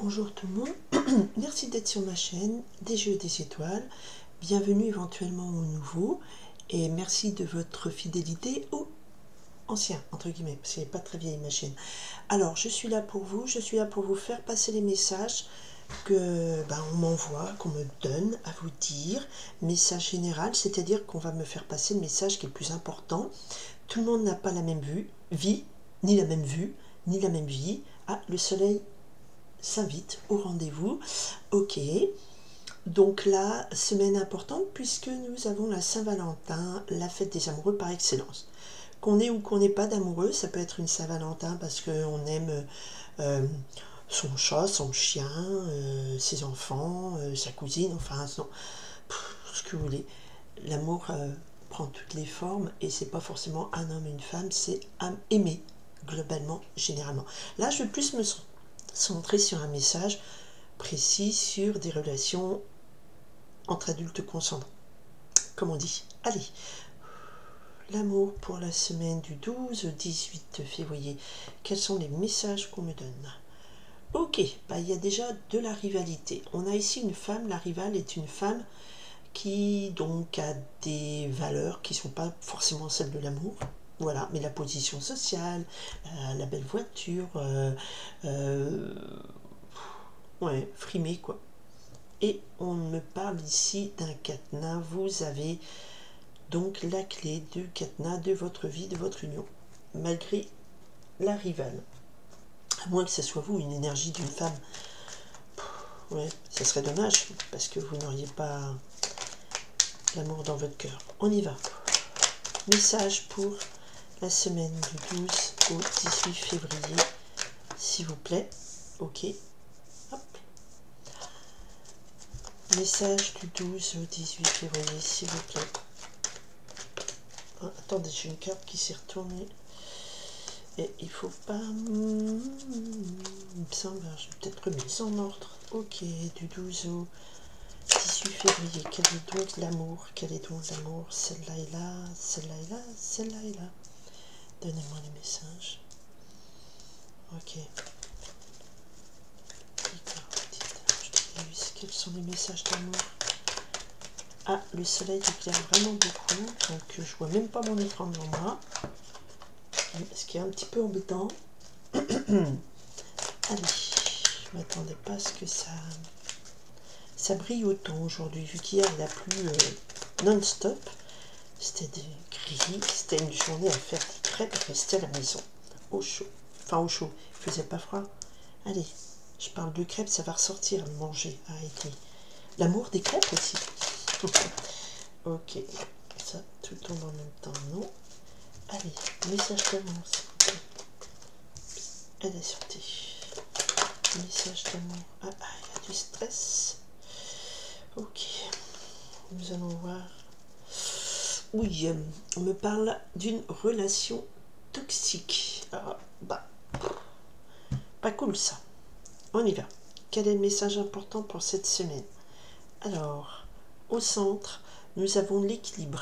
Bonjour tout le monde, merci d'être sur ma chaîne des jeux et des étoiles, bienvenue éventuellement aux nouveaux et merci de votre fidélité aux anciens, entre guillemets, parce qu'elle n'est pas très vieille ma chaîne. Alors je suis là pour vous faire passer les messages que on m'envoie, qu'on me donne à vous dire, message général, c'est-à-dire qu'on va me faire passer le message qui est le plus important. Tout le monde n'a pas la même vie, ni la même vue, ni la même vie. Ah, le soleil s'invite au rendez-vous. Ok, donc là, semaine importante puisque nous avons la Saint-Valentin, la fête des amoureux par excellence. Qu'on ait ou qu'on n'ait pas d'amoureux, ça peut être une Saint-Valentin parce qu'on aime son chat, son chien, ses enfants, sa cousine, enfin ce que vous voulez. L'amour prend toutes les formes et c'est pas forcément un homme et une femme, c'est aimer globalement, généralement. Là, je vais plus me centrer sur un message précis sur des relations entre adultes consentants, comme on dit. Allez, l'amour pour la semaine du 12 au 18 février. Quels sont les messages qu'on me donne? Ok, il y a déjà de la rivalité. On a ici une femme, la rivale est une femme qui donc a des valeurs qui ne sont pas forcément celles de l'amour. Voilà, mais la position sociale, la belle voiture, ouais, frimé quoi. Et on me parle ici d'un cadenas. Vous avez donc la clé du cadenas de votre vie, de votre union, malgré la rivale. À moins que ce soit vous, une énergie d'une femme. Ouais, ça serait dommage, parce que vous n'auriez pas l'amour dans votre cœur. On y va. Message pour la semaine du 12 au 18 février, s'il vous plaît. Ok. Hop. Message du 12 au 18 février, s'il vous plaît. Ah, attendez, j'ai une carte qui s'est retournée. Et il faut pas... Il me semble, je vais peut-être remise en ordre. Ok, du 12 au 18 février. Quel est donc l'amour? Quel est donc l'amour? Celle-là est là, celle-là est là, celle-là est là. Donnez-moi les messages. Ok. Quels sont les messages d'amour? Ah, le soleil éclaire vraiment beaucoup, donc je vois même pas mon écran devant moi, ce qui est un petit peu embêtant. Allez, je m'attendais pas à ce que ça brille autant aujourd'hui, vu qu'hier il a plu non-stop. C'était gris, c'était une journée à faire des crêpes et rester à la maison, au chaud. Enfin au chaud, il faisait pas froid. Allez, je parle de crêpes, ça va ressortir, le manger. Arrêtez. L'amour des crêpes aussi. Ok, ça tout tombe en même temps, non? Allez, message d'amour, s'il vous plaît. Elle est sortie. Message d'amour. Ah, il y a du stress. Ok, nous allons voir. Oui, on me parle d'une relation toxique. Ah, pas cool ça. On y va. Quel est le message important pour cette semaine? Alors, au centre, nous avons l'équilibre.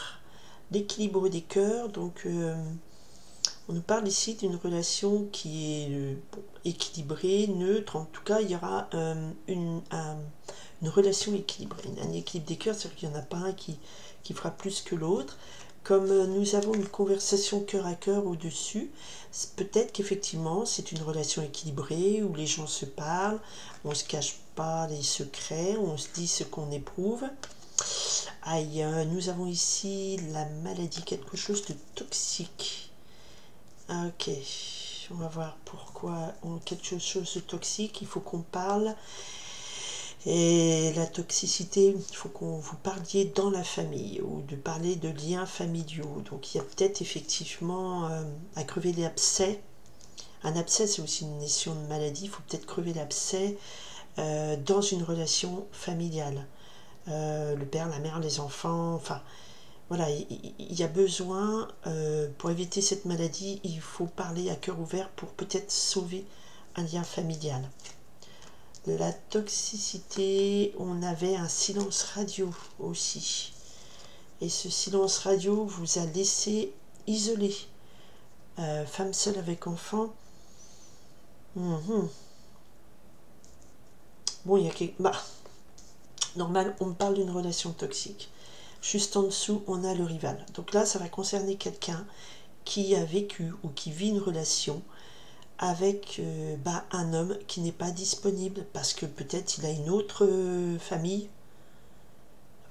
L'équilibre des cœurs, donc on nous parle ici d'une relation qui est équilibrée, neutre. En tout cas, il y aura une relation équilibrée. Un équilibre des cœurs, c'est-à-dire qu'il n'y en a pas un qui fera plus que l'autre. Comme nous avons une conversation cœur à cœur au-dessus, peut-être qu'effectivement c'est une relation équilibrée où les gens se parlent, on ne se cache pas les secrets, on se dit ce qu'on éprouve. Aïe, nous avons ici la maladie, quelque chose de toxique. Ok, on va voir pourquoi quelque chose de toxique, il faut qu'on parle. Et la toxicité, il faut qu'on vous parliez dans la famille ou de parler de liens familiaux. Donc il y a peut-être effectivement à crever l'abcès. Un abcès, c'est aussi une notion de maladie. Il faut peut-être crever l'abcès dans une relation familiale. Le père, la mère, les enfants, enfin voilà, il y a besoin, pour éviter cette maladie, il faut parler à cœur ouvert pour peut-être sauver un lien familial. La toxicité, on avait un silence radio aussi. Et ce silence radio vous a laissé isolé. Femme seule avec enfant. Bon, il y a quelque... Bah, normal, on me parle d'une relation toxique. Juste en dessous, on a le rival. Donc là, ça va concerner quelqu'un qui a vécu ou qui vit une relation avec un homme qui n'est pas disponible parce que peut-être il a une autre famille.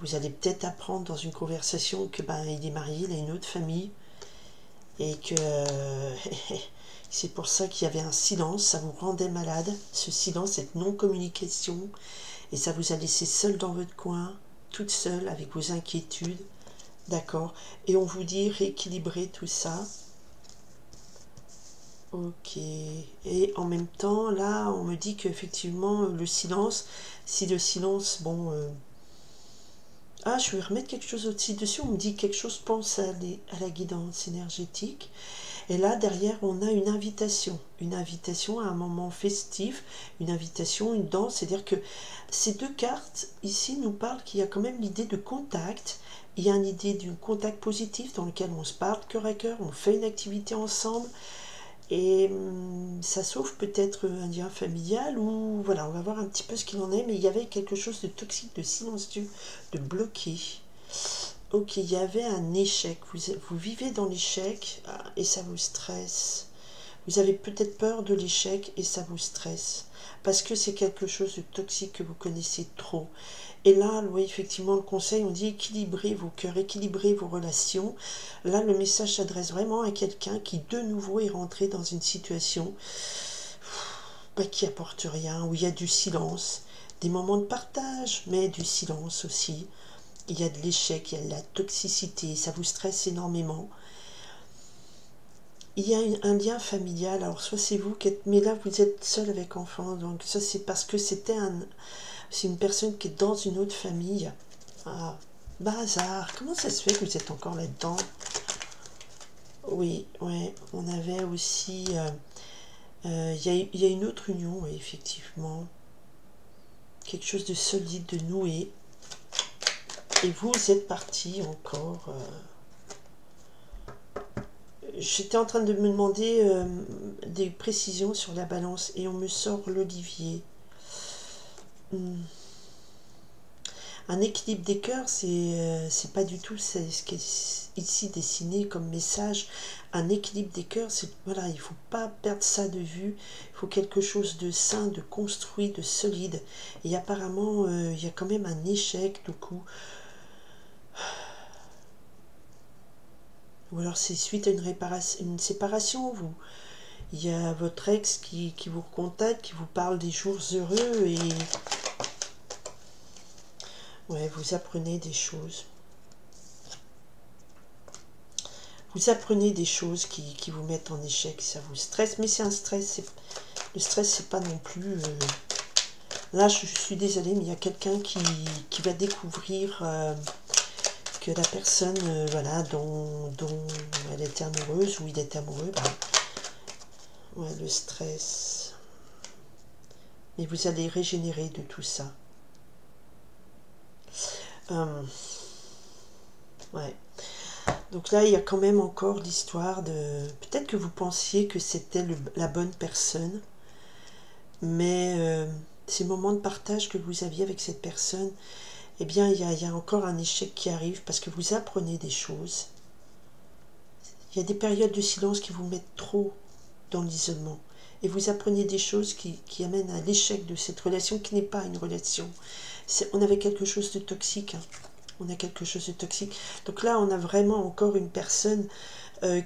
Vous allez peut-être apprendre dans une conversation que il est marié, il a une autre famille et que c'est pour ça qu'il y avait un silence, ça vous rendait malade, ce silence, cette non-communication, et ça vous a laissé seul dans votre coin, toute seule avec vos inquiétudes, d'accord, et on vous dit rééquilibrer tout ça. Ok, et en même temps, là, on me dit qu'effectivement, le silence, si le silence, bon... Ah, je vais remettre quelque chose au-dessus dessus, on me dit quelque chose, pense à la guidance énergétique. Et là, derrière, on a une invitation à un moment festif, une invitation, une danse. C'est-à-dire que ces deux cartes, ici, nous parlent qu'il y a quand même l'idée de contact. Il y a une idée d'un contact positif dans lequel on se parle cœur à cœur, on fait une activité ensemble. Et ça sauve peut-être un lien familial ou voilà, on va voir un petit peu ce qu'il en est, mais il y avait quelque chose de toxique, de silencieux, de bloqué. Ok, il y avait un échec, vous vivez dans l'échec et ça vous stresse. Vous avez peut-être peur de l'échec et ça vous stresse. Parce que c'est quelque chose de toxique que vous connaissez trop. Et là, oui, effectivement, le conseil, on dit équilibrer vos cœurs, équilibrer vos relations. Là, le message s'adresse vraiment à quelqu'un qui, de nouveau, est rentré dans une situation qui apporte rien, où il y a du silence, des moments de partage, mais du silence aussi. Il y a de l'échec, il y a de la toxicité, ça vous stresse énormément. Il y a un lien familial, alors soit c'est vous qui êtes, mais là vous êtes seul avec enfant, donc ça c'est parce que c'est une personne qui est dans une autre famille. Ah, bazar, comment ça se fait que vous êtes encore là-dedans? Oui, ouais, on avait aussi, il y a une autre union, oui, effectivement, quelque chose de solide, de noué, et vous êtes parti encore... J'étais en train de me demander des précisions sur la balance et on me sort l'olivier. Un équilibre des cœurs, c'est pas du tout ce qui est ici dessiné comme message. Un équilibre des cœurs, c'est voilà, il faut pas perdre ça de vue. Il faut quelque chose de sain, de construit, de solide. Et apparemment, il y a quand même un échec du coup. Ou alors c'est suite à une séparation, il y a votre ex qui vous contacte, qui vous parle des jours heureux et ouais, vous apprenez des choses. Vous apprenez des choses qui vous mettent en échec, ça vous stresse, mais c'est un stress. Le stress, c'est pas non plus... Là, je suis désolée, mais il y a quelqu'un qui va découvrir que la personne voilà, dont elle était amoureuse ou il était amoureux, ouais, le stress. Et vous allez régénérer de tout ça. Ouais. Donc là, il y a quand même encore l'histoire de... Peut-être que vous pensiez que c'était la bonne personne, mais ces moments de partage que vous aviez avec cette personne, eh bien, il y a encore un échec qui arrive parce que vous apprenez des choses. Il y a des périodes de silence qui vous mettent trop dans l'isolement. Et vous apprenez des choses qui amènent à l'échec de cette relation qui n'est pas une relation. On avait quelque chose de toxique. Hein. On a quelque chose de toxique. Donc là, on a vraiment encore une personne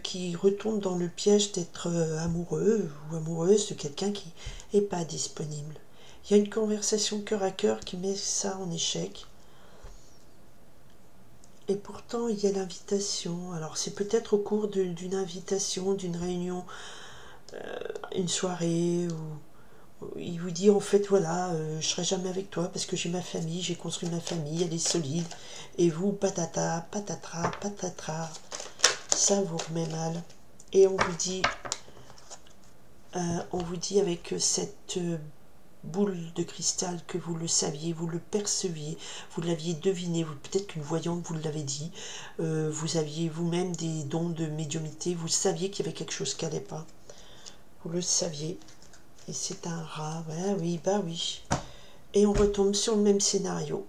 qui retombe dans le piège d'être amoureux ou amoureuse de quelqu'un qui n'est pas disponible. Il y a une conversation cœur à cœur qui met ça en échec. Et pourtant, il y a l'invitation. Alors, c'est peut-être au cours d'une invitation, d'une réunion, une soirée, où il vous dit, en fait, voilà, je ne serai jamais avec toi parce que j'ai ma famille, j'ai construit ma famille, elle est solide. Et vous, patata, patatras, patatras, ça vous remet mal. Et on vous dit avec cette boule de cristal que vous le saviez, vous le perceviez, vous l'aviez deviné, peut-être qu'une voyante vous l'avait dit, vous aviez vous-même des dons de médiumnité, vous saviez qu'il y avait quelque chose qui n'allait pas. Vous le saviez. Et c'est un rat, ouais, oui, bah oui. Et on retombe sur le même scénario.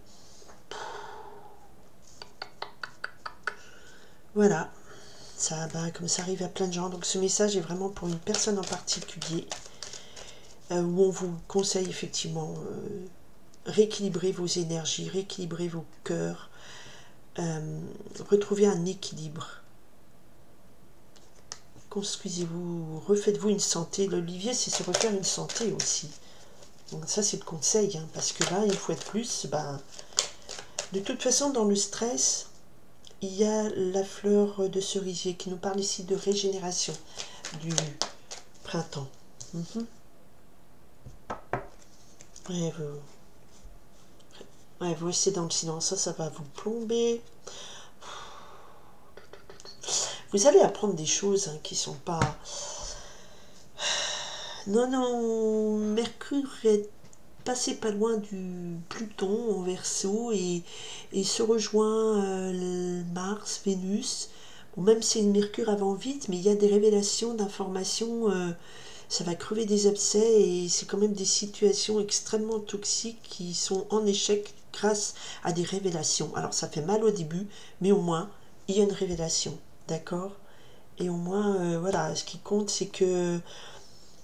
Voilà. Ça, ben, comme ça arrive à plein de gens. Donc ce message est vraiment pour une personne en particulier. Où on vous conseille effectivement rééquilibrer vos énergies, rééquilibrer vos cœurs, retrouver un équilibre. Construisez-vous, refaites-vous une santé. L'olivier, c'est se refaire une santé aussi. Donc ça, c'est le conseil, hein, parce que là, une fois de plus, ben, de toute façon, dans le stress, il y a la fleur de cerisier qui nous parle ici de régénération du printemps. Ouais, vous restez dans le silence, ça va vous plomber. Vous allez apprendre des choses hein, qui sont pas... Non, Mercure est passé pas loin du Pluton en Verseau et se rejoint Mars, Vénus. Bon, même si Mercure avant vite, mais il y a des révélations d'informations... ça va crever des abcès et c'est quand même des situations extrêmement toxiques qui sont en échec grâce à des révélations. Alors ça fait mal au début, mais au moins il y a une révélation, d'accord? Et au moins, voilà, ce qui compte c'est que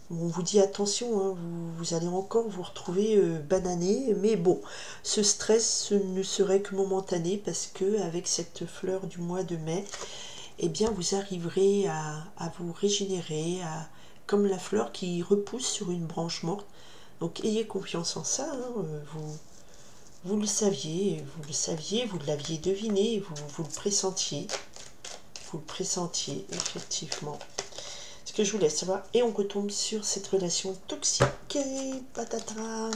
on vous dit attention, hein, vous allez encore vous retrouver banané, mais bon, ce stress ne serait que momentané parce que avec cette fleur du mois de mai, eh bien vous arriverez à vous régénérer, comme la fleur qui repousse sur une branche morte. Donc ayez confiance en ça, hein, vous le saviez, vous l'aviez deviné, vous le pressentiez. Vous le pressentiez, effectivement. Ce que je vous laisse savoir. Et on retombe sur cette relation toxique. Et patatras.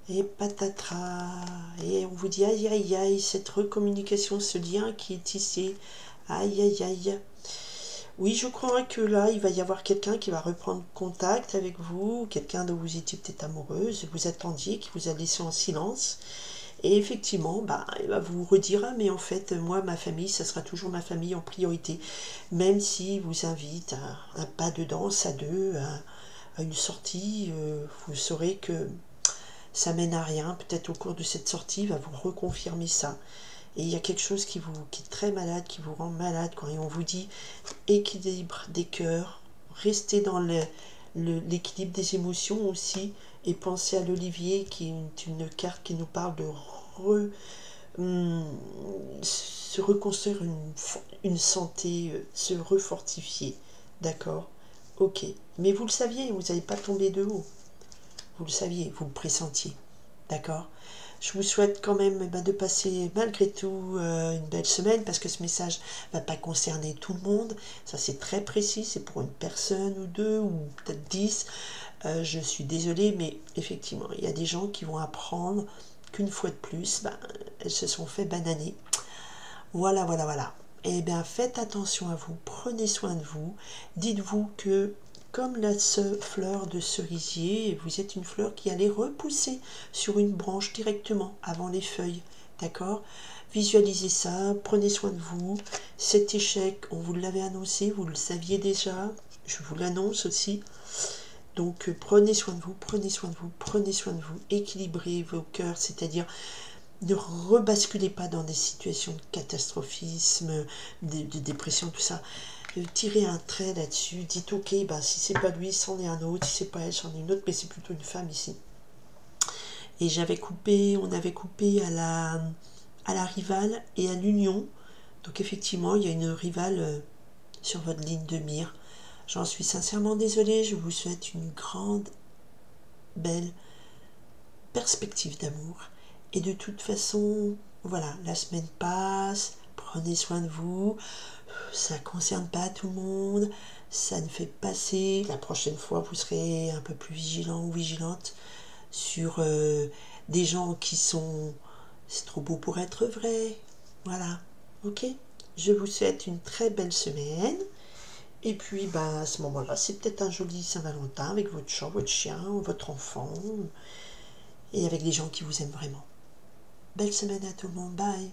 Et patatras. Et on vous dit aïe aïe aïe, cette recommunication, ce lien qui est tissé. Aïe aïe aïe. Oui, je crois que là, il va y avoir quelqu'un qui va reprendre contact avec vous, quelqu'un dont vous étiez peut-être amoureuse, vous attendiez, qui vous a laissé en silence. Et effectivement, bah, il va vous redire, ah, mais en fait, moi, ma famille, ça sera toujours ma famille en priorité. Même s'il vous invite à un pas de danse à deux, à une sortie, vous saurez que ça mène à rien. Peut-être au cours de cette sortie, il va vous reconfirmer ça. Et il y a quelque chose qui est très malade, qui vous rend malade quand on vous dit équilibre des cœurs, restez dans l'équilibre des émotions aussi, et pensez à l'olivier qui est une carte qui nous parle de se reconstruire une santé, se refortifier. D'accord? Ok. Mais vous le saviez, vous n'allez pas tomber de haut. Vous le saviez, vous le pressentiez. D'accord? Je vous souhaite quand même de passer malgré tout une belle semaine parce que ce message ne va pas concerner tout le monde. Ça c'est très précis, c'est pour une personne ou deux ou peut-être 10. Je suis désolée, mais effectivement, il y a des gens qui vont apprendre qu'une fois de plus, elles se sont fait bananer. Voilà, voilà, voilà. Eh bien, faites attention à vous, prenez soin de vous. Dites-vous que comme la fleur de cerisier, vous êtes une fleur qui allait repousser sur une branche directement avant les feuilles, d'accord? Visualisez ça, prenez soin de vous. Cet échec, on vous l'avait annoncé, vous le saviez déjà, je vous l'annonce aussi. Donc prenez soin de vous, prenez soin de vous, prenez soin de vous, équilibrez vos cœurs, c'est-à-dire ne rebasculez pas dans des situations de catastrophisme, de dépression, tout ça. Tirez un trait là-dessus, dites ok, si c'est pas lui, c'en est un autre, si c'est pas elle, c'en est une autre, mais c'est plutôt une femme ici. Et on avait coupé à la rivale et à l'union. Donc effectivement, il y a une rivale sur votre ligne de mire. J'en suis sincèrement désolée, je vous souhaite une grande, belle perspective d'amour. Et de toute façon, voilà, la semaine passe, prenez soin de vous, ça ne concerne pas tout le monde, ça ne fait passer. La prochaine fois, vous serez un peu plus vigilant ou vigilante sur des gens qui sont... C'est trop beau pour être vrai. Voilà, ok? Je vous souhaite une très belle semaine. Et puis, à ce moment-là, c'est peut-être un joli Saint-Valentin avec votre chat, votre chien, votre enfant, et avec des gens qui vous aiment vraiment. Belle semaine à tout le monde, bye!